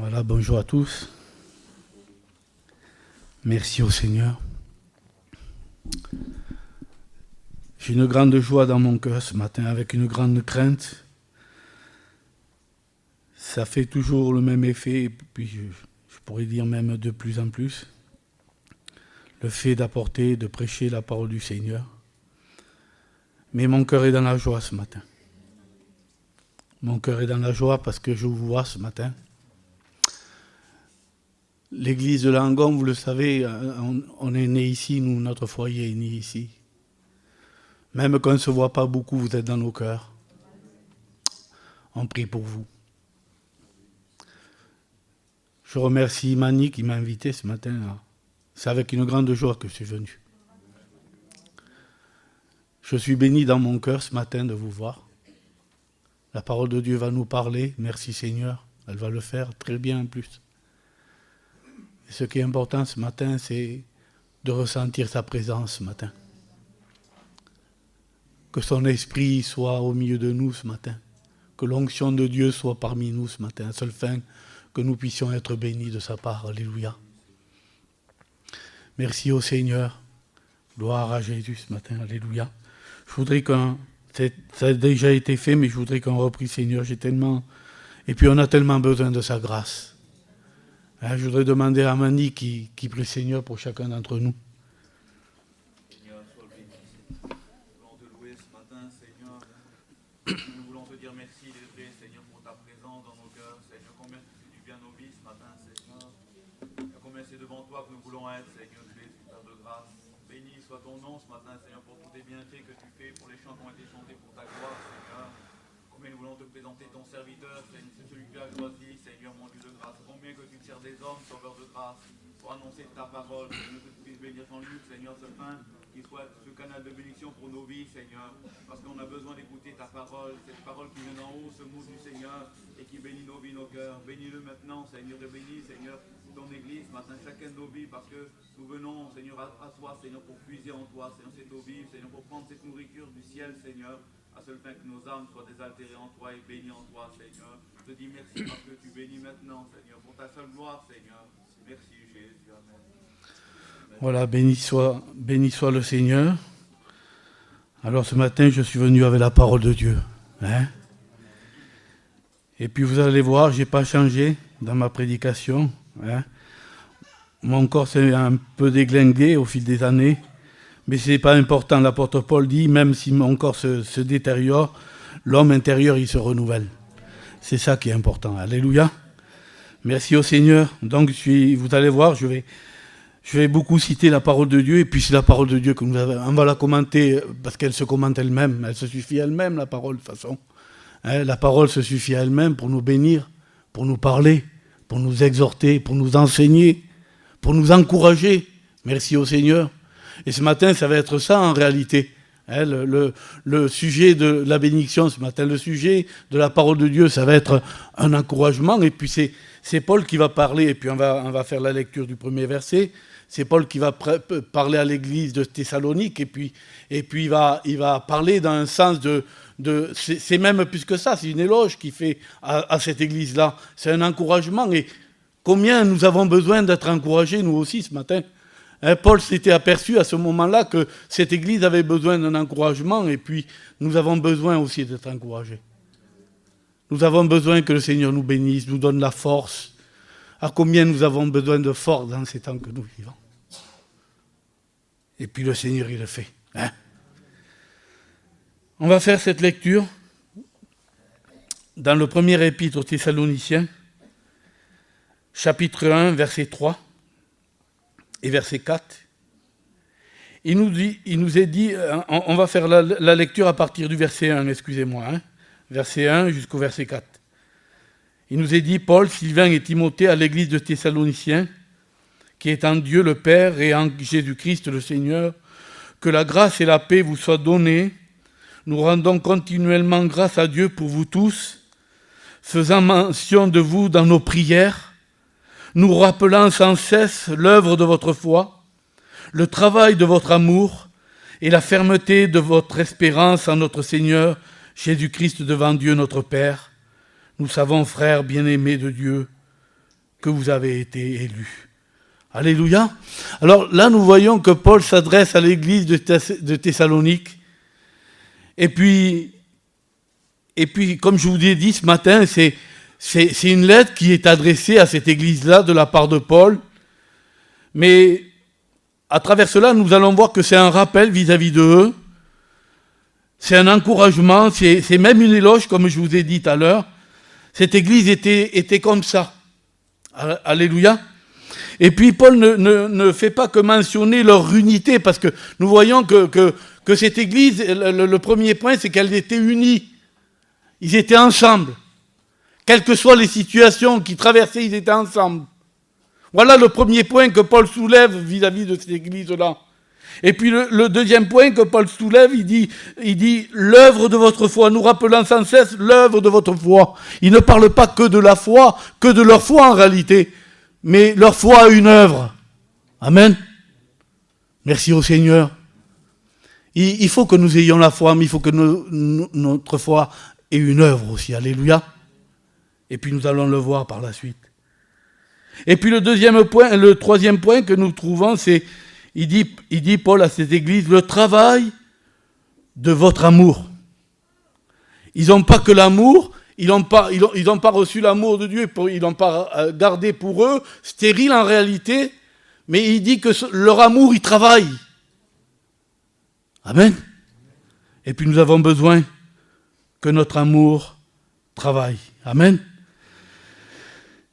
Voilà, bonjour à tous. Merci au Seigneur. J'ai une grande joie dans mon cœur ce matin, avec une grande crainte. Ça fait toujours le même effet, et puis je pourrais dire même de plus en plus. Le fait d'apporter, de prêcher la parole du Seigneur. Mais mon cœur est dans la joie ce matin. Mon cœur est dans la joie parce que je vous vois ce matin. L'église de Langon, vous le savez, on est né ici, nous, notre foyer est né ici. Même quand on ne se voit pas beaucoup, vous êtes dans nos cœurs. On prie pour vous. Je remercie Mani qui m'a invité ce matin. C'est avec une grande joie que je suis venu. Je suis béni dans mon cœur ce matin de vous voir. La parole de Dieu va nous parler. Merci Seigneur. Elle va le faire très bien en plus. Et ce qui est important ce matin, c'est de ressentir sa présence ce matin. Que son esprit soit au milieu de nous ce matin. Que l'onction de Dieu soit parmi nous ce matin. À seule fin que nous puissions être bénis de sa part. Alléluia. Merci au Seigneur. Gloire à Jésus ce matin. Alléluia. Je voudrais ça a déjà été fait, mais je voudrais qu'on reprie Seigneur. J'ai tellement... Et puis on a tellement besoin de sa grâce. Je voudrais demander à Mani qui prie Seigneur pour chacun d'entre nous. Seigneur, sois béni. Nous voulons te louer ce matin, Seigneur. Nous voulons te dire merci, Lévré, Seigneur, pour ta présence dans nos cœurs. Seigneur, combien tu fais du bien à nos vies ce matin, Seigneur. Combien c'est devant toi que nous voulons être, Seigneur, tu es Père de grâce. Béni soit ton nom ce matin, Seigneur, pour tous les bienfaits que tu fais, pour les chants qui ont été chantés pour ta gloire, Seigneur. Combien nous voulons te présenter ton serviteur, Seigneur, c'est celui que tu as choisi, Seigneur, mon Dieu de grâce. Combien que tu tires des hommes, sauveurs de grâce, pour annoncer ta parole, Seigneur, que tu puisses bénir Jean-Luc, Seigneur, ce pain, qu'il soit ce canal de bénédiction pour nos vies, Seigneur, parce qu'on a besoin d'écouter ta parole, cette parole qui vient d'en haut, ce mot du Seigneur, et qui bénit nos vies, nos cœurs. Bénis-le maintenant, Seigneur, et bénis, Seigneur, ton Église, matin, chacun de nos vies, parce que nous venons, Seigneur, à toi, Seigneur, pour puiser en toi, Seigneur, cette eau vive, Seigneur, pour prendre cette nourriture du ciel, Seigneur, à seule fin que nos âmes soient désaltérées en toi et bénies en toi, Seigneur. Je te dis merci parce que tu bénis maintenant, Seigneur, pour ta seule gloire, Seigneur. Merci, Jésus. Amen. Amen. Voilà, béni soit le Seigneur. Alors ce matin, je suis venu avec la parole de Dieu. Et puis vous allez voir, je n'ai pas changé dans ma prédication. Mon corps s'est un peu déglingué au fil des années. Mais ce n'est pas important. L'apôtre Paul dit, même si mon corps se détériore, l'homme intérieur, il se renouvelle. C'est ça qui est important. Alléluia. Merci au Seigneur. Donc, vous allez voir, je vais beaucoup citer la parole de Dieu. Et puis, c'est la parole de Dieu que on va la commenter parce qu'elle se commente elle-même. Elle se suffit elle-même, la parole, de toute façon. La parole se suffit à elle-même pour nous bénir, pour nous parler, pour nous exhorter, pour nous enseigner, pour nous encourager. Merci au Seigneur. Et ce matin, ça va être ça en réalité. Le sujet de la bénédiction ce matin, le sujet de la parole de Dieu, ça va être un encouragement. Et puis c'est Paul qui va parler, et puis on va faire la lecture du premier verset. C'est Paul qui va parler à l'église de Thessalonique, et puis il va parler dans un sens c'est même plus que ça, c'est une éloge qu'il fait à cette église-là. C'est un encouragement. Et combien nous avons besoin d'être encouragés, nous aussi, ce matin. Paul s'était aperçu à ce moment-là que cette église avait besoin d'un encouragement, et puis nous avons besoin aussi d'être encouragés. Nous avons besoin que le Seigneur nous bénisse, nous donne la force. À combien nous avons besoin de force dans ces temps que nous vivons. Et puis le Seigneur, il le fait. On va faire cette lecture dans le premier épître aux Thessaloniciens, chapitre 1, verset 3. Et verset 4, il nous est dit, on va faire la lecture à partir du verset 1, excusez-moi, verset 1 jusqu'au verset 4. Il nous est dit, Paul, Sylvain et Timothée à l'église de Thessaloniciens, qui est en Dieu le Père et en Jésus-Christ le Seigneur, que la grâce et la paix vous soient données. Nous rendons continuellement grâce à Dieu pour vous tous, faisant mention de vous dans nos prières, nous rappelant sans cesse l'œuvre de votre foi, le travail de votre amour et la fermeté de votre espérance en notre Seigneur Jésus-Christ devant Dieu notre Père. Nous savons, frères bien-aimés de Dieu, que vous avez été élus. Alléluia. Alors là, nous voyons que Paul s'adresse à l'église de Thessalonique. Et puis, comme je vous l'ai dit ce matin, c'est une lettre qui est adressée à cette église-là de la part de Paul. Mais à travers cela, nous allons voir que c'est un rappel vis-à-vis d'eux. C'est un encouragement, c'est même une éloge, comme je vous ai dit tout à l'heure. Cette église était comme ça. Alléluia. Et puis Paul ne fait pas que mentionner leur unité, parce que nous voyons que cette église, le premier point, c'est qu'elle était unie. Ils étaient ensemble. Quelles que soient les situations qu'ils traversaient, ils étaient ensemble. Voilà le premier point que Paul soulève vis-à-vis de cette église-là. Et puis le deuxième point que Paul soulève, il dit l'œuvre de votre foi, nous rappelant sans cesse l'œuvre de votre foi. Il ne parle pas que de la foi, que de leur foi en réalité, mais leur foi a une œuvre. Amen. Merci au Seigneur. Il faut que nous ayons la foi, mais il faut que notre foi ait une œuvre aussi. Alléluia. Et puis nous allons le voir par la suite. Et puis le troisième point que nous trouvons, c'est il dit Paul à cette église, le travail de votre amour. Ils n'ont pas que l'amour, ils n'ont pas reçu l'amour de Dieu, ils n'ont pas gardé pour eux, stérile en réalité, mais il dit que leur amour, il travaille. Amen. Et puis nous avons besoin que notre amour travaille. Amen.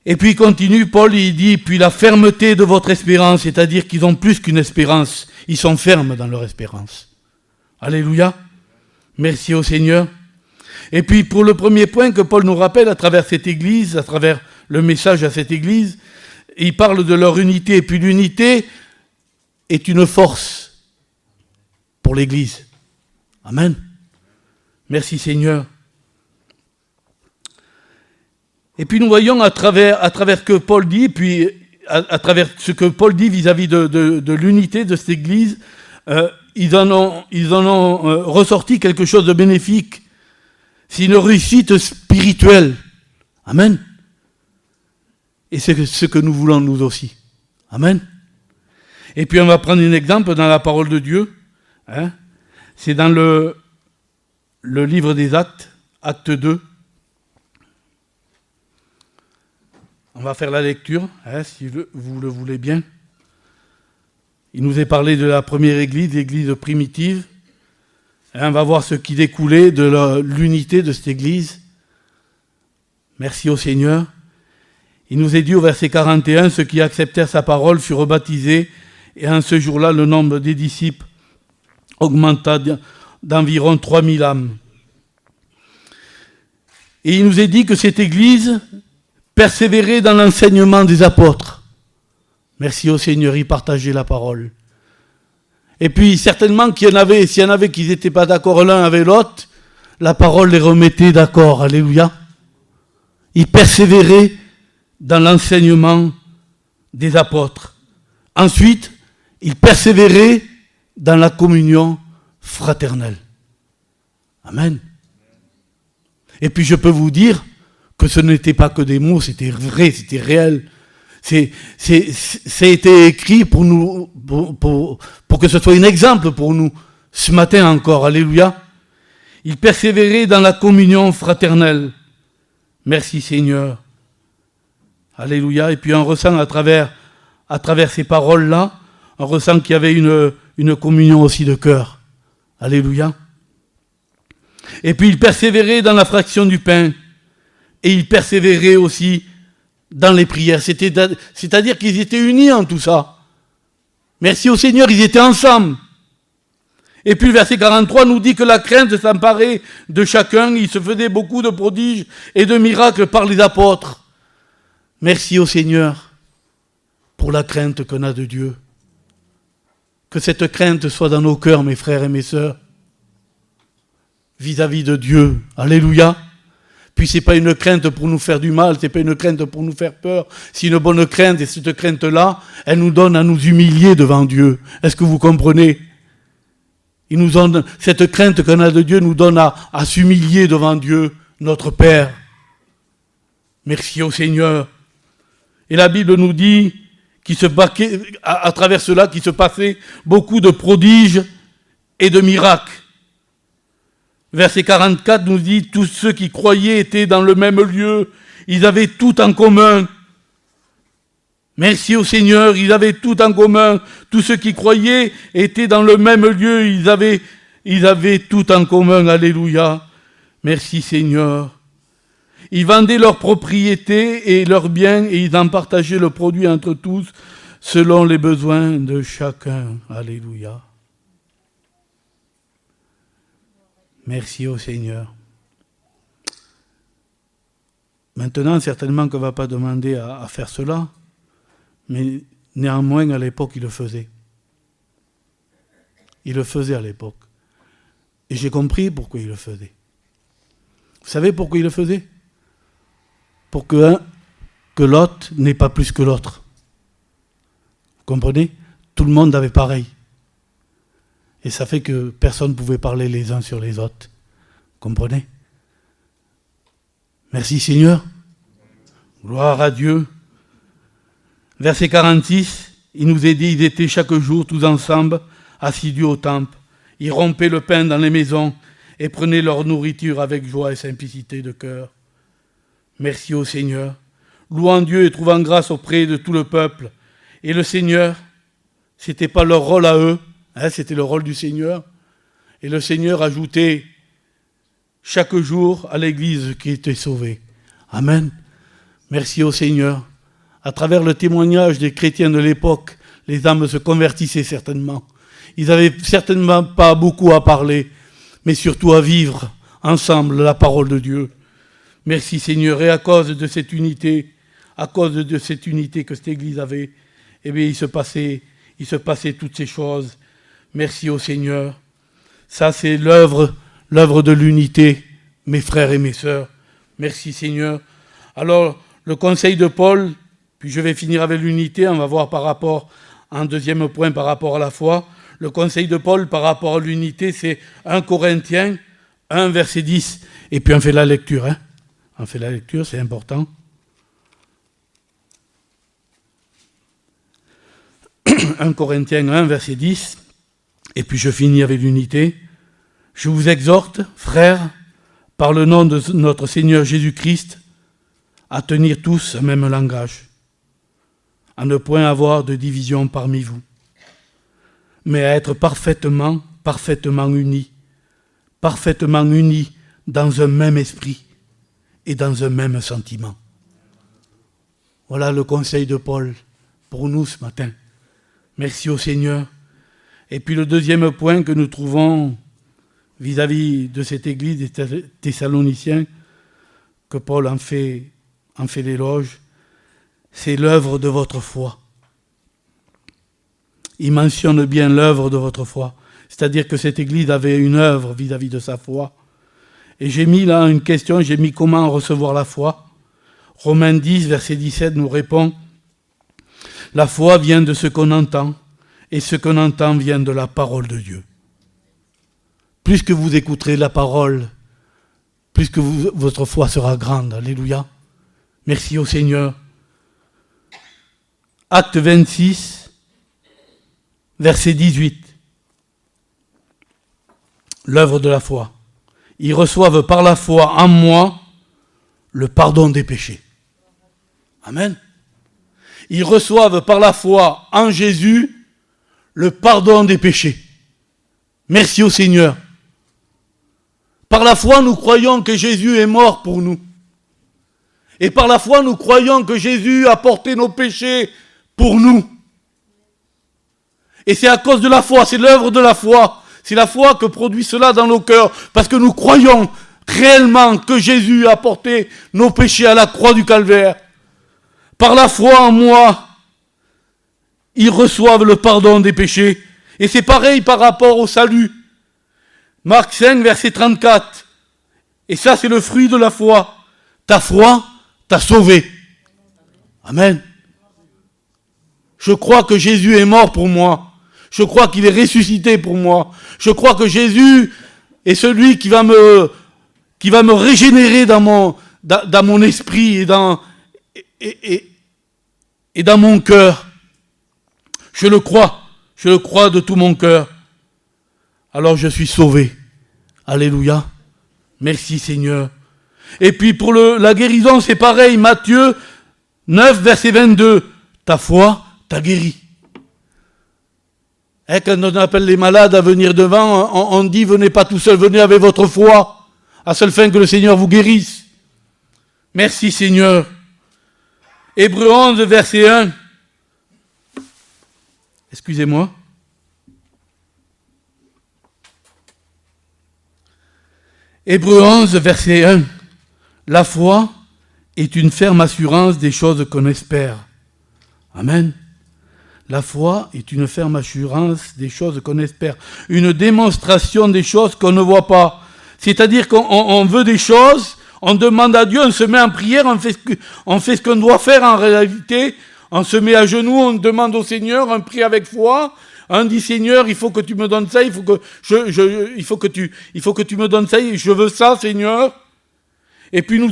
Et puis il continue, Paul, il dit, puis la fermeté de votre espérance, c'est-à-dire qu'ils ont plus qu'une espérance, ils sont fermes dans leur espérance. Alléluia. Merci au Seigneur. Et puis pour le premier point que Paul nous rappelle à travers cette église, à travers le message à cette église, il parle de leur unité. Et puis l'unité est une force pour l'église. Amen. Merci Seigneur. Et puis nous voyons à travers ce que Paul dit, puis à travers ce que Paul dit vis-à-vis de l'unité de cette église, ils en ont ressorti quelque chose de bénéfique. C'est une réussite spirituelle. Amen. Et c'est ce que nous voulons nous aussi. Amen. Et puis on va prendre un exemple dans la parole de Dieu. C'est dans le livre des Actes, Acte 2. On va faire la lecture, si vous le voulez bien. Il nous est parlé de la première église, l'église primitive. On va voir ce qui découlait de l'unité de cette église. Merci au Seigneur. Il nous est dit au verset 41, ceux qui acceptèrent sa parole furent rebaptisés, et en ce jour-là, le nombre des disciples augmenta d'environ 3000 âmes. Et il nous est dit que cette église persévérer dans l'enseignement des apôtres. Merci au Seigneur, il partageait la parole. Et puis, certainement s'il y en avait qui n'étaient pas d'accord l'un avec l'autre, la parole les remettait d'accord. Alléluia. Ils persévéraient dans l'enseignement des apôtres. Ensuite, ils persévéraient dans la communion fraternelle. Amen. Et puis, je peux vous dire que ce n'était pas que des mots, c'était vrai, c'était réel. C'était écrit pour nous, pour que ce soit un exemple pour nous, ce matin encore, alléluia. Il persévérait dans la communion fraternelle. Merci Seigneur. Alléluia. Et puis on ressent à travers ces paroles-là, on ressent qu'il y avait une communion aussi de cœur. Alléluia. Et puis il persévérait dans la fraction du pain. Et ils persévéraient aussi dans les prières. C'est-à-dire qu'ils étaient unis en tout ça. Merci au Seigneur, ils étaient ensemble. Et puis le verset 43 nous dit que la crainte s'emparait de chacun. Il se faisait beaucoup de prodiges et de miracles par les apôtres. Merci au Seigneur pour la crainte qu'on a de Dieu. Que cette crainte soit dans nos cœurs, mes frères et mes sœurs, vis-à-vis de Dieu. Alléluia. Puis c'est pas une crainte pour nous faire du mal, c'est pas une crainte pour nous faire peur. C'est une bonne crainte, et cette crainte-là, elle nous donne à nous humilier devant Dieu. Est-ce que vous comprenez? Cette crainte qu'on a de Dieu nous donne à s'humilier devant Dieu, notre Père. Merci au Seigneur. Et la Bible nous dit à travers cela qu'il se passait beaucoup de prodiges et de miracles. Verset 44 nous dit, tous ceux qui croyaient étaient dans le même lieu, ils avaient tout en commun. Merci au Seigneur, ils avaient tout en commun. Tous ceux qui croyaient étaient dans le même lieu, ils avaient tout en commun. Alléluia. Merci Seigneur. Ils vendaient leurs propriétés et leurs biens et ils en partageaient le produit entre tous selon les besoins de chacun. Alléluia. Merci au Seigneur. Maintenant, certainement qu'on ne va pas demander à faire cela, mais néanmoins, à l'époque, il le faisait. Il le faisait à l'époque. Et j'ai compris pourquoi il le faisait. Vous savez pourquoi il le faisait ? Pour que l'autre n'est pas plus que l'autre. Vous comprenez ? Tout le monde avait pareil. Et ça fait que personne ne pouvait parler les uns sur les autres. Vous comprenez ? Merci Seigneur. Gloire à Dieu. Verset 46, il nous est dit, ils étaient chaque jour tous ensemble, assidus au temple. Ils rompaient le pain dans les maisons et prenaient leur nourriture avec joie et simplicité de cœur. Merci au Seigneur. Louant Dieu et trouvant grâce auprès de tout le peuple. Et le Seigneur, ce n'était pas leur rôle à eux, c'était le rôle du Seigneur. Et le Seigneur ajoutait chaque jour à l'Église qui était sauvée. Amen. Merci au Seigneur. À travers le témoignage des chrétiens de l'époque, les âmes se convertissaient certainement. Ils n'avaient certainement pas beaucoup à parler, mais surtout à vivre ensemble la parole de Dieu. Merci Seigneur. Et à cause de cette unité que cette Église avait, eh bien, il se passait toutes ces choses. Merci au Seigneur. Ça, c'est l'œuvre de l'unité, mes frères et mes sœurs. Merci Seigneur. Alors, le conseil de Paul, puis je vais finir avec l'unité, on va voir un deuxième point par rapport à la foi. Le conseil de Paul par rapport à l'unité, c'est 1 Corinthiens 1, verset 10. Et puis on fait la lecture. On fait la lecture, c'est important. 1 Corinthiens 1, verset 10. Et puis je finis avec l'unité. Je vous exhorte, frères, par le nom de notre Seigneur Jésus-Christ, à tenir tous un même langage, à ne point avoir de division parmi vous, mais à être parfaitement unis dans un même esprit et dans un même sentiment. Voilà le conseil de Paul pour nous ce matin. Merci au Seigneur. Et puis le deuxième point que nous trouvons vis-à-vis de cette église des Thessaloniciens, que Paul en fait l'éloge, c'est l'œuvre de votre foi. Il mentionne bien l'œuvre de votre foi. C'est-à-dire que cette église avait une œuvre vis-à-vis de sa foi. Et j'ai mis là une question, j'ai mis comment recevoir la foi. Romains 10, verset 17 nous répond, la foi vient de ce qu'on entend, et ce qu'on entend vient de la parole de Dieu. Plus que vous écouterez la parole, plus que votre foi sera grande. Alléluia. Merci au Seigneur. Acte 26, verset 18. L'œuvre de la foi. Ils reçoivent par la foi en moi le pardon des péchés. Amen. Ils reçoivent par la foi en Jésus le pardon des péchés. Merci au Seigneur. Par la foi, nous croyons que Jésus est mort pour nous. Et par la foi, nous croyons que Jésus a porté nos péchés pour nous. Et c'est à cause de la foi, c'est l'œuvre de la foi. C'est la foi que produit cela dans nos cœurs, parce que nous croyons réellement que Jésus a porté nos péchés à la croix du Calvaire. Par la foi en moi, ils reçoivent le pardon des péchés. Et c'est pareil par rapport au salut. Marc 5, verset 34. Et ça, c'est le fruit de la foi. Ta foi t'a sauvé. Amen. Je crois que Jésus est mort pour moi. Je crois qu'il est ressuscité pour moi. Je crois que Jésus est celui qui va me régénérer dans mon esprit est dans mon cœur. Je le crois de tout mon cœur. Alors je suis sauvé. Alléluia. Merci Seigneur. Et puis pour la guérison, c'est pareil. Matthieu 9, verset 22. Ta foi t'a guéri. Quand on appelle les malades à venir devant, on dit venez pas tout seul, venez avec votre foi, à seule fin que le Seigneur vous guérisse. Merci Seigneur. Hébreux 11, verset 1. Excusez-moi. Hébreux 11, verset 1. La foi est une ferme assurance des choses qu'on espère. Amen. La foi est une ferme assurance des choses qu'on espère. Une démonstration des choses qu'on ne voit pas. C'est-à-dire qu'on veut des choses, on demande à Dieu, on se met en prière, on fait ce qu'on doit faire en réalité. On se met à genoux, on demande au Seigneur, on prie avec foi. On dit Seigneur, il faut que tu me donnes ça, il faut que tu me donnes ça, je veux ça Seigneur. Et puis nous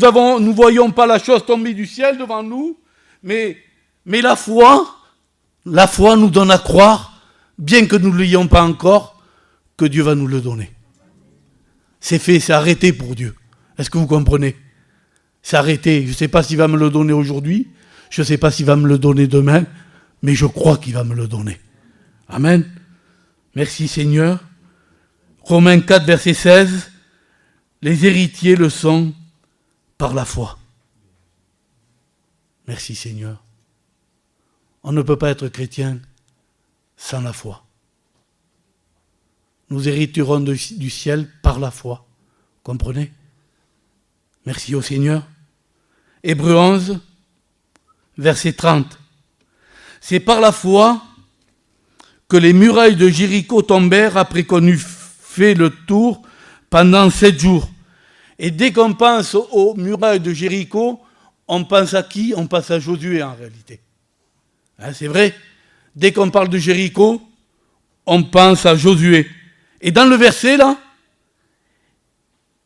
voyons pas la chose tomber du ciel devant nous, mais la foi nous donne à croire, bien que nous ne l'ayons pas encore, que Dieu va nous le donner. C'est fait, c'est arrêté pour Dieu. Est-ce que vous comprenez? C'est arrêté. Je ne sais pas s'il va me le donner aujourd'hui, je ne sais pas s'il va me le donner demain, mais je crois qu'il va me le donner. Amen. Merci Seigneur. Romains 4, verset 16. Les héritiers le sont par la foi. Merci Seigneur. On ne peut pas être chrétien sans la foi. Nous hériterons du ciel par la foi. Comprenez? Merci au Seigneur. Hébreux 11, verset 30. C'est par la foi que les murailles de Jéricho tombèrent après qu'on eut fait le tour pendant 7 jours. Et dès qu'on pense aux murailles de Jéricho, on pense à qui? On pense à Josué en réalité. C'est vrai. Dès qu'on parle de Jéricho, on pense à Josué. Et dans le verset là,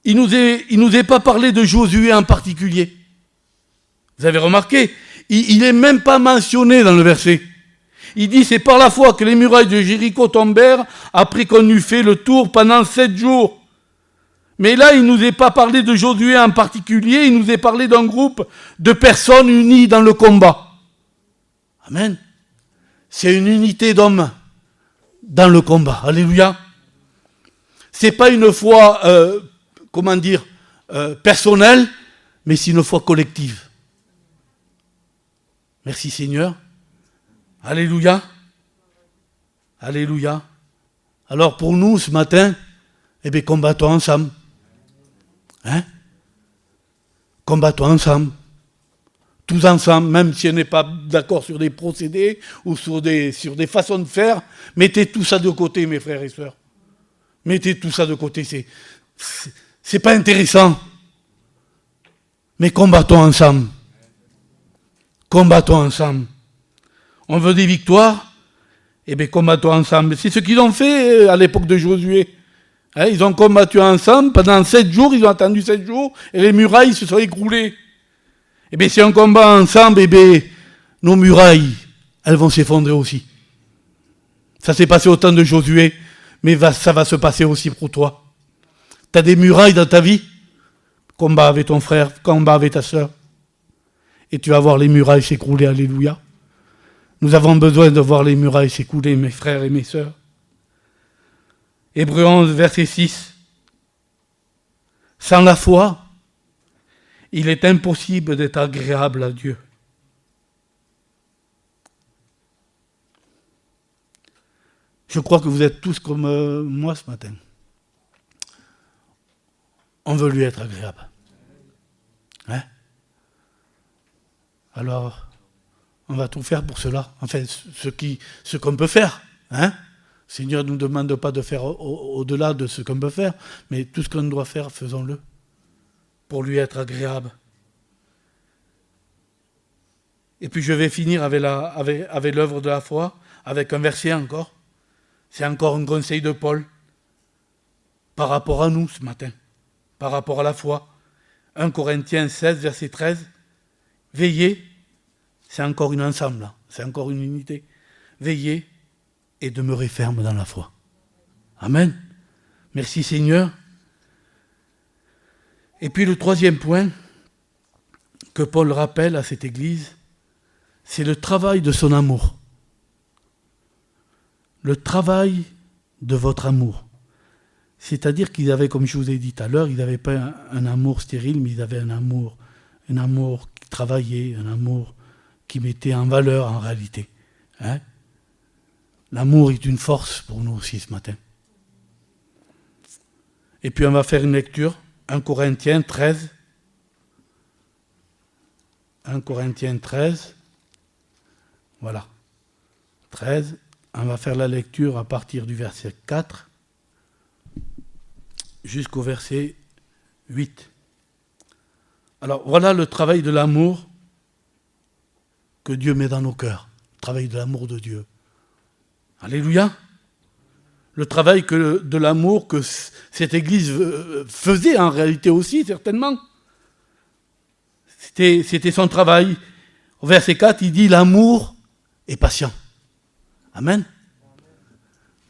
il nous est pas parlé de Josué en particulier. Vous avez remarqué? Il n'est même pas mentionné dans le verset. Il dit, c'est par la foi que les murailles de Jéricho tombèrent après qu'on eut fait le tour pendant 7 jours. Mais là, il ne nous est pas parlé de Josué en particulier, il nous est parlé d'un groupe de personnes unies dans le combat. Amen. C'est une unité d'hommes dans le combat. Alléluia. C'est pas une foi, personnelle, mais c'est une foi collective. Merci Seigneur. Alléluia. Alléluia. Alors pour nous, ce matin, combattons ensemble. Combattons ensemble. Tous ensemble, même si on n'est pas d'accord sur des procédés ou sur des façons de faire, mettez tout ça de côté, mes frères et sœurs. Mettez tout ça de côté. C'est pas intéressant. Mais combattons ensemble. Combattons ensemble. On veut des victoires, combattons ensemble. C'est ce qu'ils ont fait à l'époque de Josué. Ils ont combattu ensemble pendant 7 jours, ils ont attendu 7 jours, et les murailles se sont écroulées. Si on combat ensemble, nos murailles, elles vont s'effondrer aussi. Ça s'est passé au temps de Josué, mais ça va se passer aussi pour toi. Tu as des murailles dans ta vie, combat avec ton frère, combat avec ta sœur, et tu vas voir les murailles s'écrouler, alléluia. Nous avons besoin de voir les murailles s'écrouler, mes frères et mes sœurs. Hébreux 11, verset 6. Sans la foi, il est impossible d'être agréable à Dieu. Je crois que vous êtes tous comme moi ce matin. On veut lui être agréable. Alors, on va tout faire pour cela. Enfin, ce qu'on peut faire. Le Seigneur ne nous demande pas de faire au-delà de ce qu'on peut faire, mais tout ce qu'on doit faire, faisons-le pour lui être agréable. Et puis je vais finir avec l'œuvre de la foi, avec un verset encore. C'est encore un conseil de Paul par rapport à nous ce matin, par rapport à la foi. 1 Corinthiens 16, verset 13. Veillez, C'est encore une ensemble, là. C'est encore une unité. Veillez et demeurez ferme dans la foi. Amen. Merci Seigneur. Et puis le troisième point que Paul rappelle à cette église, c'est le travail de son amour. Le travail de votre amour. C'est-à-dire qu'ils avaient, comme je vous ai dit tout à l'heure, ils n'avaient pas un amour stérile, mais ils avaient un amour qui travaillait, un amour qui mettait en valeur en réalité. Hein? L'amour est une force pour nous aussi ce matin. Et puis on va faire une lecture, 1 Corinthiens 13. 1 Corinthiens 13. Voilà. 13. On va faire la lecture à partir du verset 4 jusqu'au verset 8. Alors voilà le travail de l'amour que Dieu met dans nos cœurs. Le travail de l'amour de Dieu. Alléluia. Le travail de l'amour que cette église faisait en réalité aussi, certainement. C'était son travail. Au verset 4, il dit « L'amour est patient ». Amen.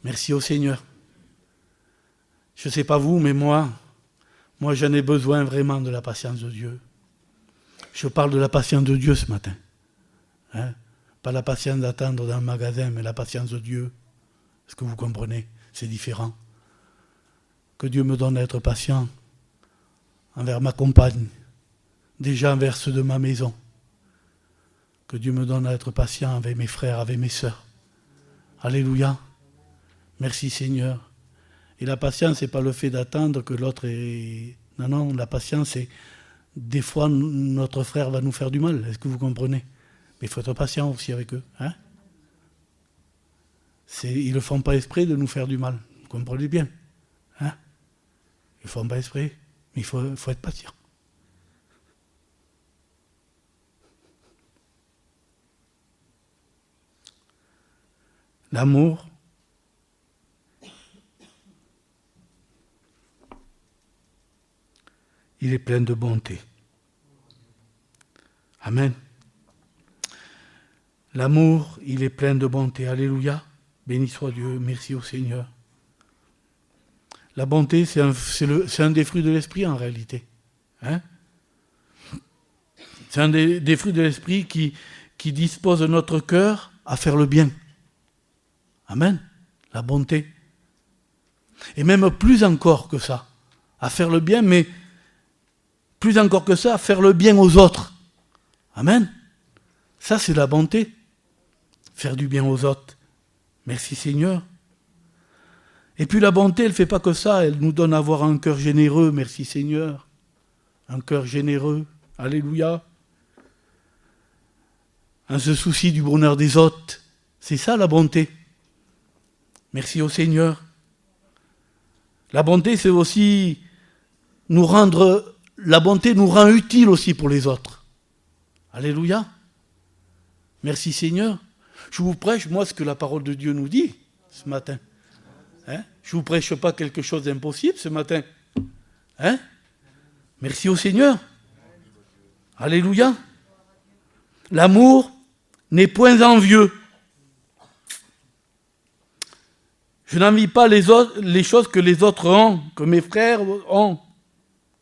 Merci au Seigneur. Je ne sais pas vous, mais moi j'en ai besoin vraiment de la patience de Dieu. Je parle de la patience de Dieu ce matin. Hein? Pas la patience d'attendre dans le magasin, mais la patience de Dieu. Est-ce que vous comprenez? C'est différent. Que Dieu me donne d'être patient envers ma compagne, déjà envers ceux de ma maison. Que Dieu me donne d'être patient avec mes frères, avec mes sœurs. Alléluia. Merci Seigneur. Et la patience, ce n'est pas le fait d'attendre que l'autre est... Non, la patience, c'est... Des fois, notre frère va nous faire du mal. Est-ce que vous comprenez? Mais il faut être patient aussi avec eux. Hein? Ils ne le font pas exprès de nous faire du mal. Vous comprenez bien. Hein? Ils ne font pas exprès, mais il faut être patient. L'amour, il est plein de bonté. Amen. L'amour, il est plein de bonté. Alléluia. Béni soit Dieu. Merci au Seigneur. La bonté, c'est un des fruits de l'esprit en réalité. Hein? C'est un des fruits de l'esprit qui dispose notre cœur à faire le bien. Amen. La bonté. Et même plus encore que ça. À faire le bien, mais plus encore que ça, à faire le bien aux autres. Amen. Ça, c'est la bonté. Faire du bien aux autres. Merci Seigneur. Et puis la bonté, elle ne fait pas que ça. Elle nous donne à avoir un cœur généreux. Merci Seigneur. Un cœur généreux. Alléluia. Un se soucie du bonheur des autres. C'est ça la bonté. Merci au Seigneur. La bonté, c'est aussi nous rendre... La bonté nous rend utile aussi pour les autres. Alléluia. Merci Seigneur. Je vous prêche, moi, ce que la parole de Dieu nous dit ce matin. Hein? Je ne vous prêche pas quelque chose d'impossible ce matin. Hein? Merci au Seigneur. Alléluia. L'amour n'est point envieux. Je n'envie pas les choses que les autres ont, que mes frères ont,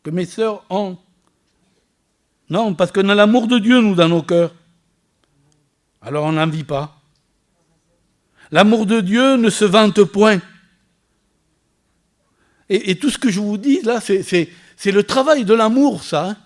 que mes sœurs ont. Non, parce qu'on a l'amour de Dieu, nous, dans nos cœurs. Alors on n'envie pas. L'amour de Dieu ne se vante point. Et tout ce que je vous dis, là, c'est le travail de l'amour, ça. Hein.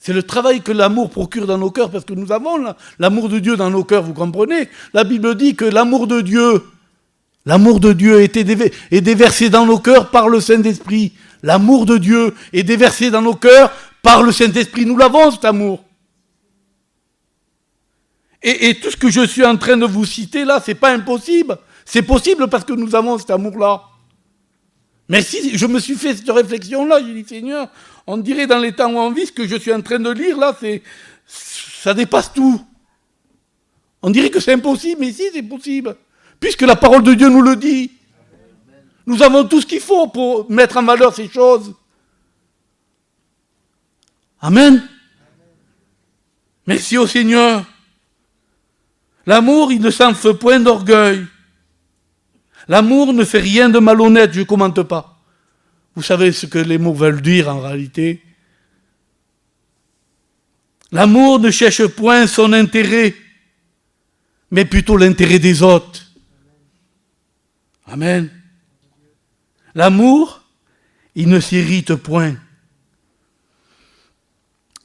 C'est le travail que l'amour procure dans nos cœurs, parce que nous avons l'amour de Dieu dans nos cœurs, vous comprenez? La Bible dit que l'amour de Dieu est déversé dans nos cœurs par le Saint-Esprit. L'amour de Dieu est déversé dans nos cœurs par le Saint-Esprit. Nous l'avons, cet amour. Et tout ce que je suis en train de vous citer là, c'est pas impossible. C'est possible parce que nous avons cet amour-là. Mais si je me suis fait cette réflexion-là, j'ai dit, Seigneur, on dirait dans les temps où on vit, ce que je suis en train de lire là, ça dépasse tout. On dirait que c'est impossible, mais si, c'est possible. Puisque la parole de Dieu nous le dit. Nous avons tout ce qu'il faut pour mettre en valeur ces choses. Amen. Merci au Seigneur. L'amour, il ne s'enfle point d'orgueil. L'amour ne fait rien de malhonnête, je ne commente pas. Vous savez ce que les mots veulent dire en réalité. L'amour ne cherche point son intérêt, mais plutôt l'intérêt des autres. Amen. L'amour, il ne s'irrite point.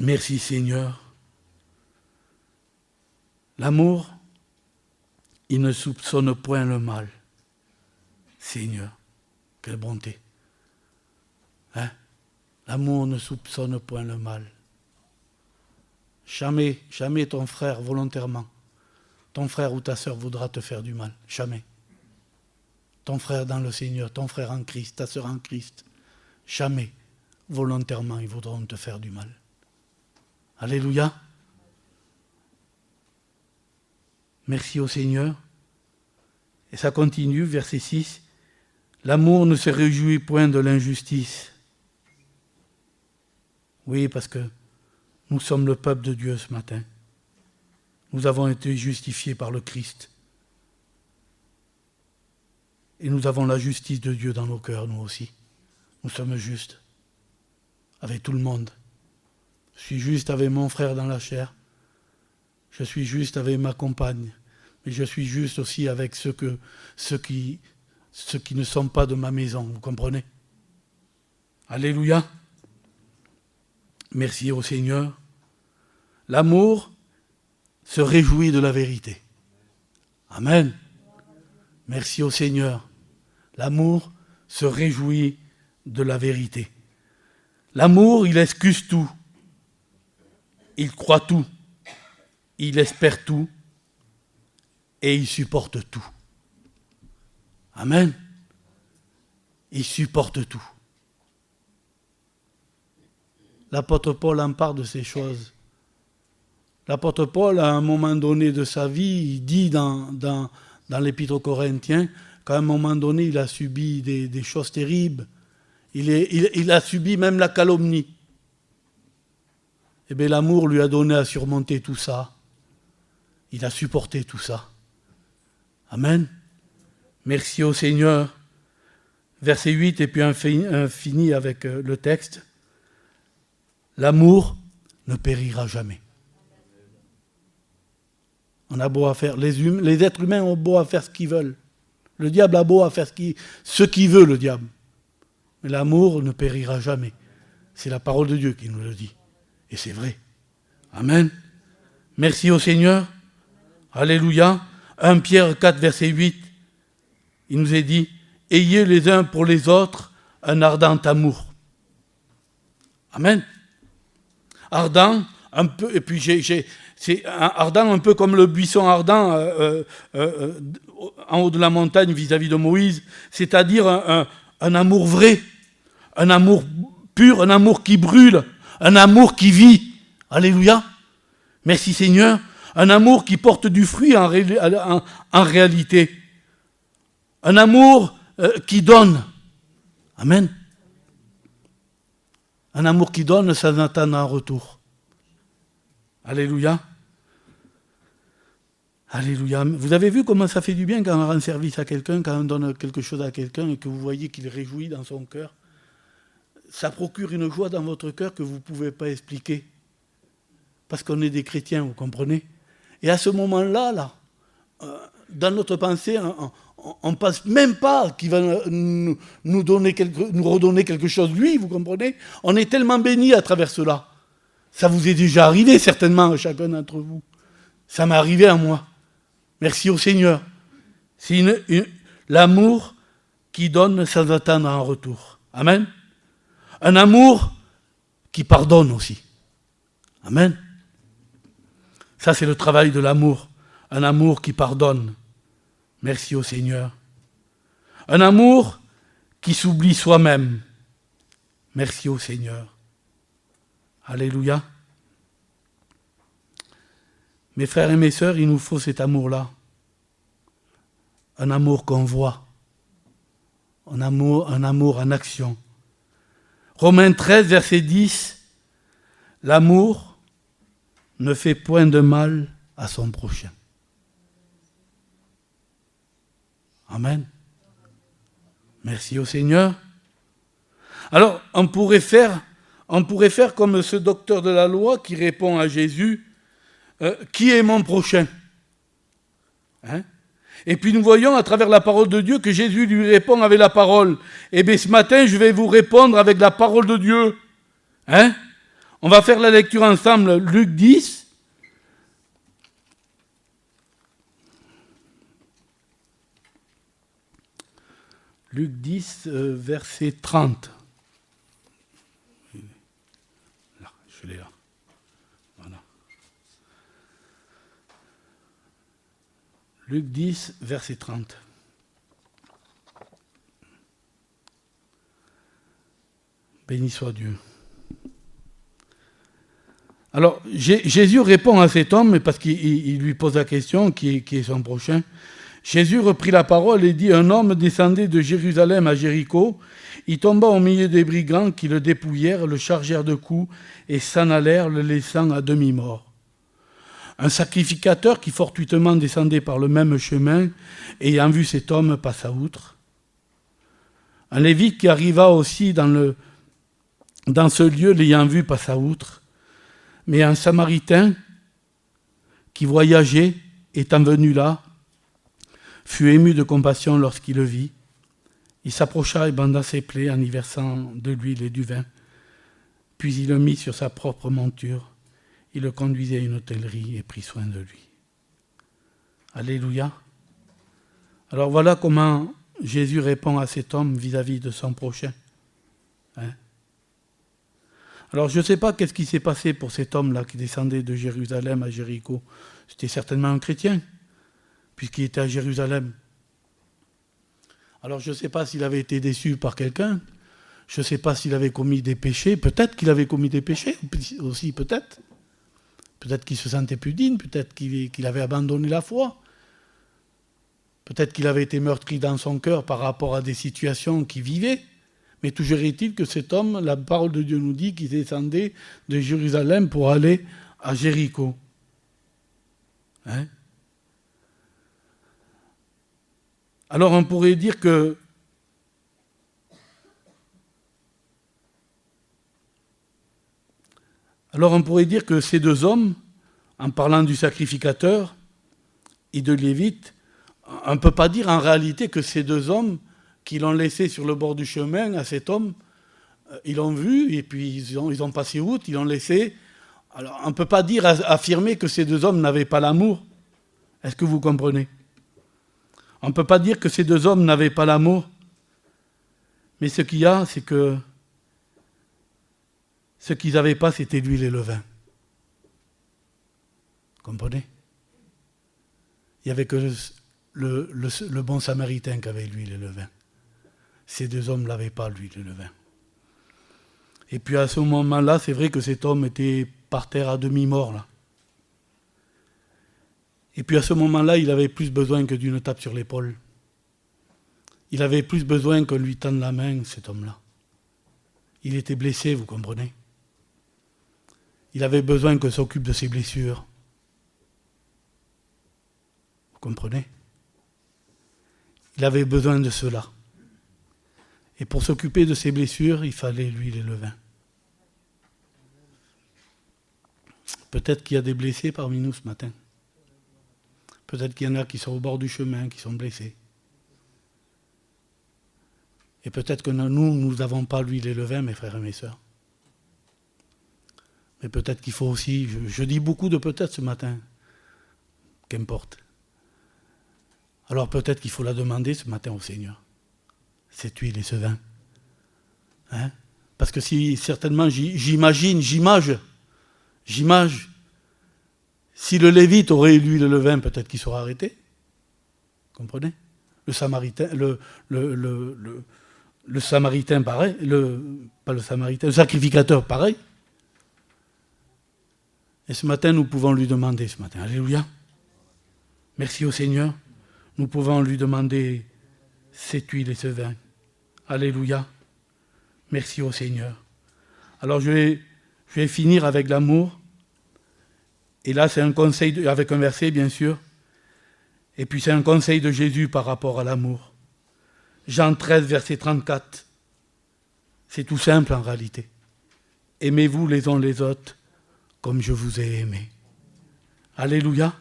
Merci Seigneur. L'amour, il ne soupçonne point le mal. Seigneur, quelle bonté. Hein? L'amour ne soupçonne point le mal. Jamais, jamais ton frère volontairement, ton frère ou ta sœur voudra te faire du mal. Jamais. Ton frère dans le Seigneur, ton frère en Christ, ta sœur en Christ, jamais, volontairement, ils voudront te faire du mal. Alléluia. Merci au Seigneur. Et ça continue, verset 6. L'amour ne se réjouit point de l'injustice. Oui, parce que nous sommes le peuple de Dieu ce matin. Nous avons été justifiés par le Christ. Et nous avons la justice de Dieu dans nos cœurs, nous aussi. Nous sommes justes avec tout le monde. Je suis juste avec mon frère dans la chair. Je suis juste avec ma compagne. Mais je suis juste aussi avec ceux qui ne sont pas de ma maison. Vous comprenez? Alléluia. Merci au Seigneur. L'amour se réjouit de la vérité. Amen. Merci au Seigneur. L'amour se réjouit de la vérité. L'amour, il excuse tout. Il croit tout. Il espère tout. Et il supporte tout. Amen. Il supporte tout. L'apôtre Paul en parle de ces choses. L'apôtre Paul, à un moment donné de sa vie, il dit dans l'Épître aux Corinthiens qu'à un moment donné, il a subi des choses terribles. Il a subi même la calomnie. Eh bien, l'amour lui a donné à surmonter tout ça. Il a supporté tout ça. Amen. Merci au Seigneur. Verset 8, et puis on finit avec le texte. L'amour ne périra jamais. On a beau à faire, les êtres humains ont beau à faire ce qu'ils veulent. Le diable a beau à faire ce qu'il veut, le diable. Mais l'amour ne périra jamais. C'est la parole de Dieu qui nous le dit. Et c'est vrai. Amen. Merci au Seigneur. Alléluia. 1 Pierre 4, verset 8. Il nous est dit, ayez les uns pour les autres un ardent amour. Amen. Ardent, un peu, et puis c'est ardent un peu comme le buisson ardent en haut de la montagne vis-à-vis de Moïse, c'est-à-dire un amour vrai, un amour pur, un amour qui brûle, un amour qui vit. Alléluia. Merci Seigneur. Un amour qui porte du fruit en réalité. Un amour qui donne. Amen. Un amour qui donne sans attendre un retour. Alléluia. Alléluia. Vous avez vu comment ça fait du bien quand on rend service à quelqu'un, quand on donne quelque chose à quelqu'un et que vous voyez qu'il réjouit dans son cœur. Ça procure une joie dans votre cœur que vous ne pouvez pas expliquer. Parce qu'on est des chrétiens, vous comprenez? Et à ce moment-là, dans notre pensée, on ne pense même pas qu'il va nous redonner quelque chose, lui, vous comprenez? On est tellement bénis à travers cela. Ça vous est déjà arrivé, certainement, à chacun d'entre vous. Ça m'est arrivé à moi. Merci au Seigneur. C'est l'amour qui donne sans attendre un retour. Amen. Un amour qui pardonne aussi. Amen. Ça, c'est le travail de l'amour. Un amour qui pardonne. Merci au Seigneur. Un amour qui s'oublie soi-même. Merci au Seigneur. Alléluia. Mes frères et mes sœurs, il nous faut cet amour-là. Un amour qu'on voit. Un amour en action. Romains 13, verset 10. L'amour ne fait point de mal à son prochain. Amen. Merci au Seigneur. Alors, on pourrait faire comme ce docteur de la loi qui répond à Jésus, qui est mon prochain ? Hein ? Et puis nous voyons à travers la parole de Dieu que Jésus lui répond avec la parole. Eh bien ce matin, je vais vous répondre avec la parole de Dieu. Hein ? On va faire la lecture ensemble, Luc 10. Luc 10, verset 30. Là, je l'ai là. Voilà. Luc 10, verset 30. Béni soit Dieu. Alors, Jésus répond à cet homme, parce qu'il lui pose la question, qui est son prochain. Jésus reprit la parole et dit, un homme descendait de Jérusalem à Jéricho, il tomba au milieu des brigands qui le dépouillèrent, le chargèrent de coups et s'en allèrent, le laissant à demi-mort. Un sacrificateur qui fortuitement descendait par le même chemin, ayant vu cet homme, passa outre. Un lévite qui arriva aussi dans ce lieu, l'ayant vu, passa outre. Mais un Samaritain qui voyageait, étant venu là, fut ému de compassion lorsqu'il le vit. Il s'approcha et banda ses plaies en y versant de l'huile et du vin. Puis il le mit sur sa propre monture. Il le conduisit à une hôtellerie et prit soin de lui. Alléluia. Alors voilà comment Jésus répond à cet homme vis-à-vis de son prochain. Hein? Alors je ne sais pas qu'est-ce qui s'est passé pour cet homme-là qui descendait de Jérusalem à Jéricho. C'était certainement un chrétien, puisqu'il était à Jérusalem. Alors je ne sais pas s'il avait été déçu par quelqu'un, je ne sais pas s'il avait commis des péchés, peut-être qu'il avait commis des péchés aussi, peut-être. Peut-être qu'il se sentait plus digne, peut-être qu'il avait abandonné la foi. Peut-être qu'il avait été meurtri dans son cœur par rapport à des situations qu'il vivait. Mais toujours est-il que cet homme, la parole de Dieu nous dit qu'il descendait de Jérusalem pour aller à Jéricho. Hein ? Alors on pourrait dire que ces deux hommes, en parlant du sacrificateur et de Lévite, on ne peut pas dire en réalité que ces deux hommes qui l'ont laissé sur le bord du chemin à cet homme, ils l'ont vu et puis ils ont passé outre, ils l'ont laissé. Alors on ne peut pas dire, affirmer que ces deux hommes n'avaient pas l'amour. Est-ce que vous comprenez ? On ne peut pas dire que ces deux hommes n'avaient pas l'amour. Mais ce qu'il y a, c'est que ce qu'ils n'avaient pas, c'était l'huile et le vin. Vous comprenez ? Il n'y avait que le bon samaritain qui avait l'huile et le vin. Ces deux hommes n'avaient pas l'huile et le vin. Et puis à ce moment-là, c'est vrai que cet homme était par terre à demi-mort, là. Et puis à ce moment-là, il avait plus besoin que d'une tape sur l'épaule. Il avait plus besoin qu'on lui tende la main, cet homme-là. Il était blessé, vous comprenez ? Il avait besoin qu'on s'occupe de ses blessures. Vous comprenez ? Il avait besoin de cela. Et pour s'occuper de ses blessures, il fallait l'huile et le vin. Peut-être qu'il y a des blessés parmi nous ce matin. Peut-être qu'il y en a qui sont au bord du chemin, qui sont blessés. Et peut-être que nous n'avons pas l'huile et le vin, mes frères et mes sœurs. Mais peut-être qu'il faut aussi, je dis beaucoup de peut-être ce matin, qu'importe. Alors peut-être qu'il faut la demander ce matin au Seigneur, cette huile et ce vin. Hein ? Parce que si certainement, j'image, si le Lévite aurait eu l'huile et le vin, peut-être qu'il serait arrêté. Vous comprenez ? Le Samaritain, le Samaritain pareil, le sacrificateur pareil. Et ce matin, nous pouvons lui demander, ce matin, alléluia. Merci au Seigneur. Nous pouvons lui demander cette huile et ce vin. Alléluia. Merci au Seigneur. Alors je vais finir avec l'amour. Et là, c'est un conseil, avec un verset, bien sûr. Et puis c'est un conseil de Jésus par rapport à l'amour. Jean 13, verset 34. C'est tout simple en réalité. Aimez-vous les uns les autres comme je vous ai aimé. Alléluia.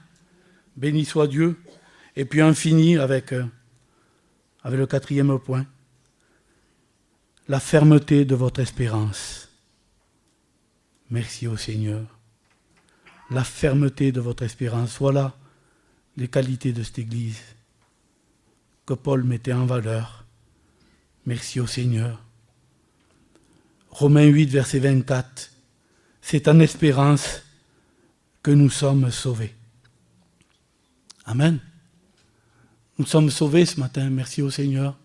Béni soit Dieu. Et puis on finit avec le 4e point. La fermeté de votre espérance. Merci au Seigneur. La fermeté de votre espérance. Voilà les qualités de cette Église que Paul mettait en valeur. Merci au Seigneur. Romains 8, verset 24. C'est en espérance que nous sommes sauvés. Amen. Nous sommes sauvés ce matin, merci au Seigneur.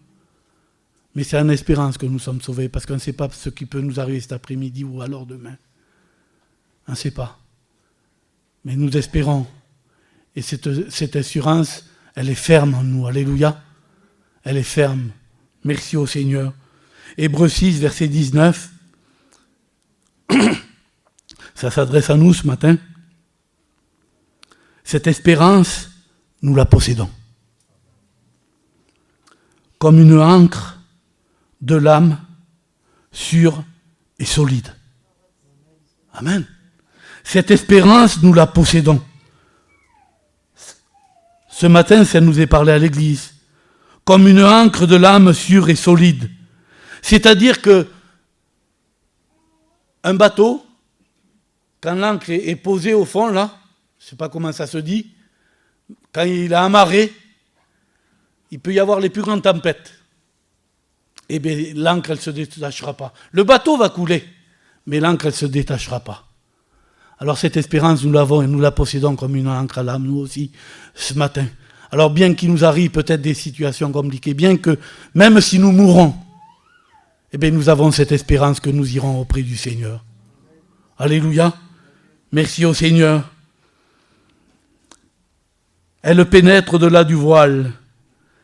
Mais c'est en espérance que nous sommes sauvés, parce qu'on ne sait pas ce qui peut nous arriver cet après-midi ou alors demain. On ne sait pas. Mais nous espérons. Et cette assurance, elle est ferme en nous. Alléluia. Elle est ferme. Merci au Seigneur. Hébreux 6, verset 19. Ça s'adresse à nous ce matin. Cette espérance, nous la possédons. Comme une ancre de l'âme sûre et solide. Amen. Cette espérance, nous la possédons. Ce matin, ça nous est parlé à l'église. Comme une ancre de l'âme sûre et solide. C'est-à-dire que un bateau, quand l'ancre est posée au fond, là, je ne sais pas comment ça se dit, quand il est amarré, il peut y avoir les plus grandes tempêtes. Eh bien, l'ancre, elle ne se détachera pas. Le bateau va couler, mais l'ancre, elle ne se détachera pas. Alors cette espérance, nous l'avons et nous la possédons comme une ancre à l'âme, nous aussi, ce matin. Alors bien qu'il nous arrive peut-être des situations compliquées, bien que même si nous mourrons, eh bien nous avons cette espérance que nous irons auprès du Seigneur. Alléluia. Merci au Seigneur. Elle pénètre au-delà du voile.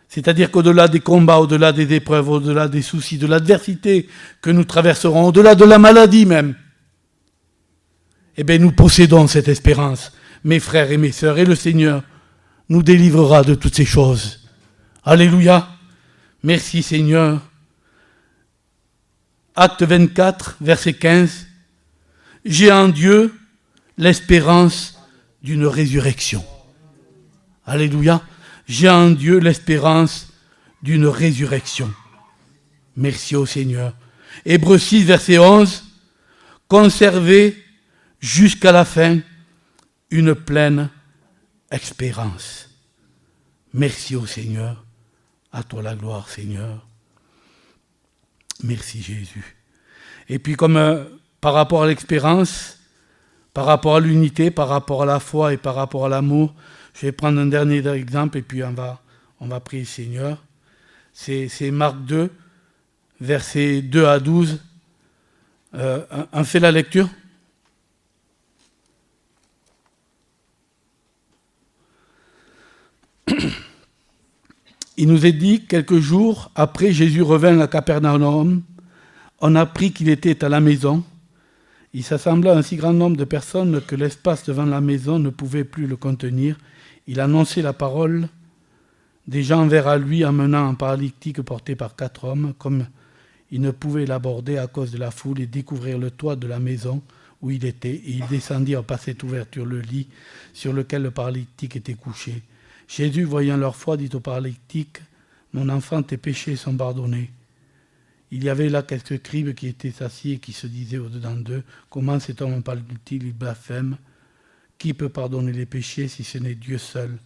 C'est-à-dire qu'au-delà des combats, au-delà des épreuves, au-delà des soucis, de l'adversité que nous traverserons, au-delà de la maladie même, eh bien nous possédons cette espérance, mes frères et mes sœurs, et le Seigneur nous délivrera de toutes ces choses. Alléluia. Merci Seigneur. Acte 24, verset 15. J'ai en Dieu l'espérance d'une résurrection. Alléluia. J'ai en Dieu l'espérance d'une résurrection. Merci au Seigneur. Hébreux 6, verset 11. Conservez jusqu'à la fin une pleine espérance. Merci au Seigneur. À toi la gloire, Seigneur. Merci Jésus. Et puis comme par rapport à l'espérance, par rapport à l'unité, par rapport à la foi et par rapport à l'amour, je vais prendre un dernier exemple et puis on va prier le Seigneur. C'est Marc 2, versets 2 à 12. On fait la lecture. Il nous est dit, quelques jours après, Jésus revint à Capernaum. On apprit qu'il était à la maison. Il s'assembla un si grand nombre de personnes que l'espace devant la maison ne pouvait plus le contenir. Il annonçait la parole. Des gens vinrent à lui amenant un paralytique porté par 4 hommes. Comme ils ne pouvaient l'aborder à cause de la foule, ils découvrirent le toit de la maison où il était. Et ils descendirent par cette ouverture le lit sur lequel le paralytique était couché. Jésus, voyant leur foi, dit au paralytique, « Mon enfant, tes péchés sont pardonnés. » Il y avait là quelques scribes qui étaient assis et qui se disaient au-dedans d'eux, « Comment cet homme parle-t-il, il blasphème? Qui peut pardonner les péchés si ce n'est Dieu seul ?»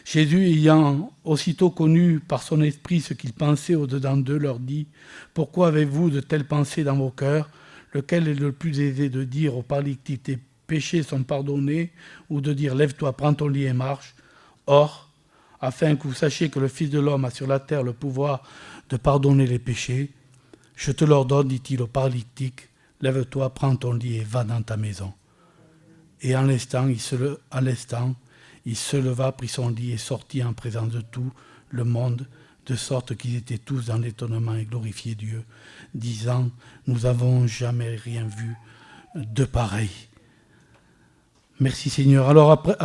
Jésus, ayant aussitôt connu par son esprit ce qu'ils pensaient au-dedans d'eux, leur dit, « Pourquoi avez-vous de telles pensées dans vos cœurs? Lequel est le plus aisé de dire au paralytique, tes péchés sont pardonnés, ou de dire, lève-toi, prends ton lit et marche? Or, afin que vous sachiez que le Fils de l'homme a sur la terre le pouvoir de pardonner les péchés, je te l'ordonne, dit-il au paralytique, lève-toi, prends ton lit et va dans ta maison. Et en l'instant, il se leva, prit son lit et sortit en présence de tout le monde, de sorte qu'ils étaient tous dans l'étonnement et glorifiaient Dieu, disant, nous n'avons jamais rien vu de pareil. Merci Seigneur. Alors après,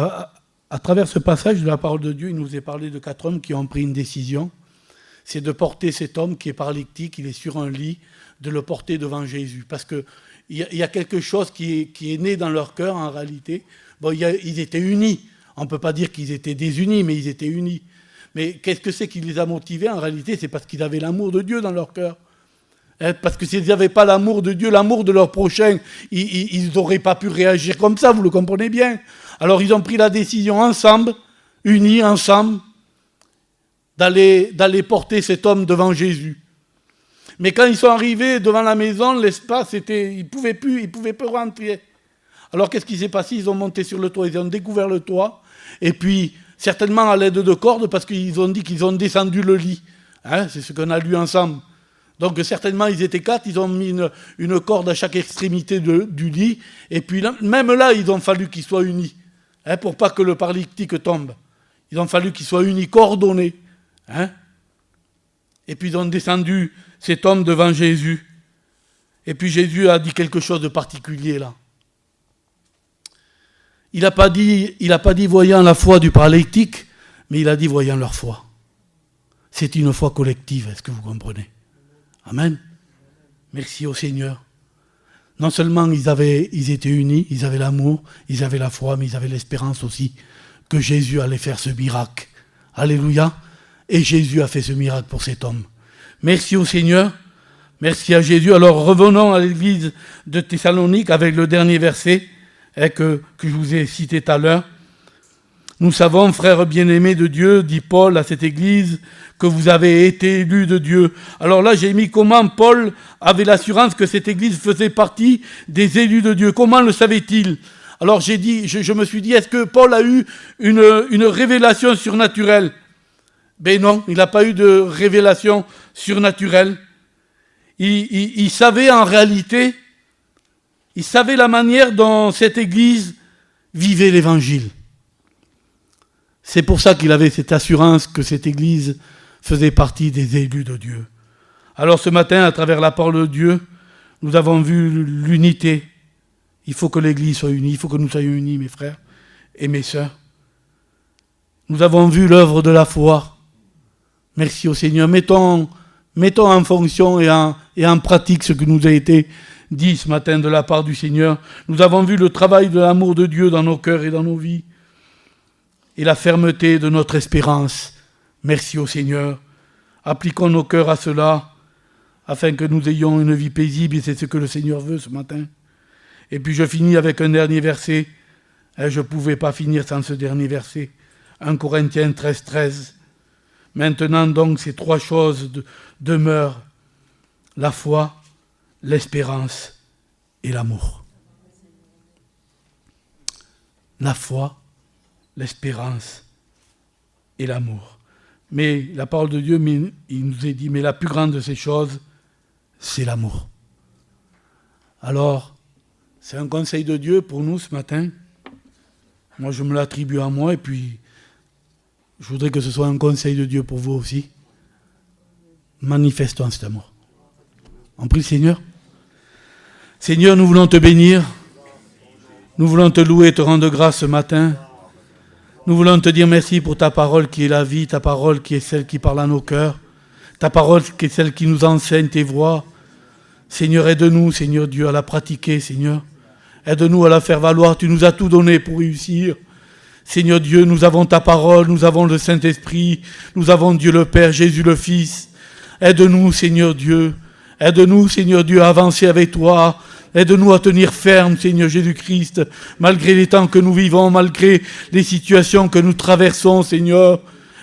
à travers ce passage de la parole de Dieu, il nous est parlé de 4 hommes qui ont pris une décision. c'est de porter cet homme qui est paralytique, il est sur un lit, de le porter devant Jésus. Parce qu'il y a quelque chose qui est né dans leur cœur en réalité. Bon, ils étaient unis. On ne peut pas dire qu'ils étaient désunis, mais ils étaient unis. Mais qu'est-ce que c'est qui les a motivés en réalité? C'est parce qu'ils avaient l'amour de Dieu dans leur cœur. Parce que s'ils n'avaient pas l'amour de Dieu, l'amour de leur prochain, ils n'auraient pas pu réagir comme ça, vous le comprenez bien. Alors ils ont pris la décision ensemble, unis ensemble, d'aller porter cet homme devant Jésus. Mais quand ils sont arrivés devant la maison, l'espace était, ils pouvaient plus rentrer. Alors qu'est-ce qui s'est passé? Ils ont monté sur le toit, ils ont découvert le toit, et puis certainement à l'aide de cordes, parce qu'ils ont dit qu'ils ont descendu le lit. C'est ce qu'on a lu ensemble. Donc certainement ils étaient 4, ils ont mis une corde à chaque extrémité du lit, et puis là, même là, il ont fallu qu'ils soient unis, pour pas que le paralytique tombe. Il ont fallu qu'ils soient unis, coordonnés. Et puis ils ont descendu cet homme devant Jésus. Et puis Jésus a dit quelque chose de particulier là. Il n'a pas dit voyant la foi du paralytique, mais il a dit voyant leur foi. C'est une foi collective, est-ce que vous comprenez? Amen. Merci au Seigneur. Non seulement ils étaient unis, ils avaient l'amour, ils avaient la foi, mais ils avaient l'espérance aussi que Jésus allait faire ce miracle. Alléluia. Et Jésus a fait ce miracle pour cet homme. Merci au Seigneur. Merci à Jésus. Alors revenons à l'église de Thessalonique avec le dernier verset que je vous ai cité tout à l'heure. Nous savons, frères bien-aimés de Dieu, dit Paul à cette église, que vous avez été élus de Dieu. Alors là, j'ai mis comment Paul avait l'assurance que cette église faisait partie des élus de Dieu. Comment le savait-il? Alors je me suis dit, est-ce que Paul a eu une révélation surnaturelle? Ben non, il n'a pas eu de révélation surnaturelle. Il savait en réalité, il savait la manière dont cette église vivait l'évangile. C'est pour ça qu'il avait cette assurance que cette église faisait partie des élus de Dieu. Alors ce matin, à travers la parole de Dieu, nous avons vu l'unité. Il faut que l'église soit unie, il faut que nous soyons unis, mes frères et mes sœurs. Nous avons vu l'œuvre de la foi. Merci au Seigneur. Mettons en fonction et en pratique ce que nous a été dit ce matin de la part du Seigneur. Nous avons vu le travail de l'amour de Dieu dans nos cœurs et dans nos vies. Et la fermeté de notre espérance. Merci au Seigneur. Appliquons nos cœurs à cela, afin que nous ayons une vie paisible, et c'est ce que le Seigneur veut ce matin. Et puis je finis avec un dernier verset. Je ne pouvais pas finir sans ce dernier verset. 1 Corinthiens 13. Maintenant donc, ces 3 choses demeurent. La foi, l'espérance et l'amour. La foi, l'espérance et l'amour. Mais la parole de Dieu, il nous est dit, mais la plus grande de ces choses, c'est l'amour. Alors, c'est un conseil de Dieu pour nous ce matin. Moi, je me l'attribue à moi, et puis je voudrais que ce soit un conseil de Dieu pour vous aussi. Manifestons cet amour. On prie le Seigneur. Seigneur, nous voulons te bénir. Nous voulons te louer et te rendre grâce ce matin. Nous voulons te dire merci pour ta parole qui est la vie, ta parole qui est celle qui parle à nos cœurs, ta parole qui est celle qui nous enseigne tes voies. Seigneur, aide-nous, Seigneur Dieu, à la pratiquer, Seigneur. Aide-nous à la faire valoir. Tu nous as tout donné pour réussir. Seigneur Dieu, nous avons ta parole, nous avons le Saint-Esprit, nous avons Dieu le Père, Jésus le Fils. Aide-nous, Seigneur Dieu. Aide-nous, Seigneur Dieu, à avancer avec toi. Aide-nous à tenir ferme, Seigneur Jésus-Christ, malgré les temps que nous vivons, malgré les situations que nous traversons, Seigneur.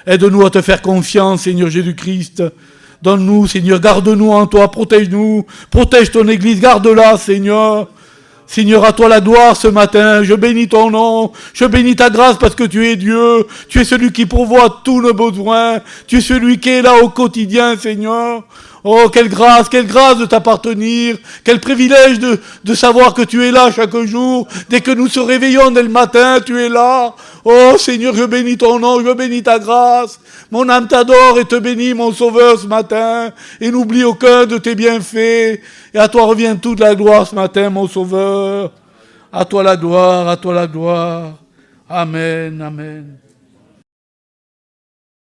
Aide-nous à te faire confiance, Seigneur Jésus-Christ. Donne-nous, Seigneur, garde-nous en toi, protège-nous, protège ton Église, garde-la, Seigneur. Seigneur, à toi la gloire ce matin, je bénis ton nom, je bénis ta grâce parce que tu es Dieu, tu es celui qui pourvoit tous nos besoins, tu es celui qui est là au quotidien, Seigneur. Oh, quelle grâce de t'appartenir, quel privilège de savoir que tu es là chaque jour, dès que nous se réveillons dès le matin, tu es là. Oh Seigneur, je bénis ton nom, je bénis ta grâce. Mon âme t'adore et te bénit, mon Sauveur, ce matin. Et n'oublie aucun de tes bienfaits. Et à toi revient toute la gloire ce matin, mon Sauveur. À toi la gloire, à toi la gloire. Amen, amen.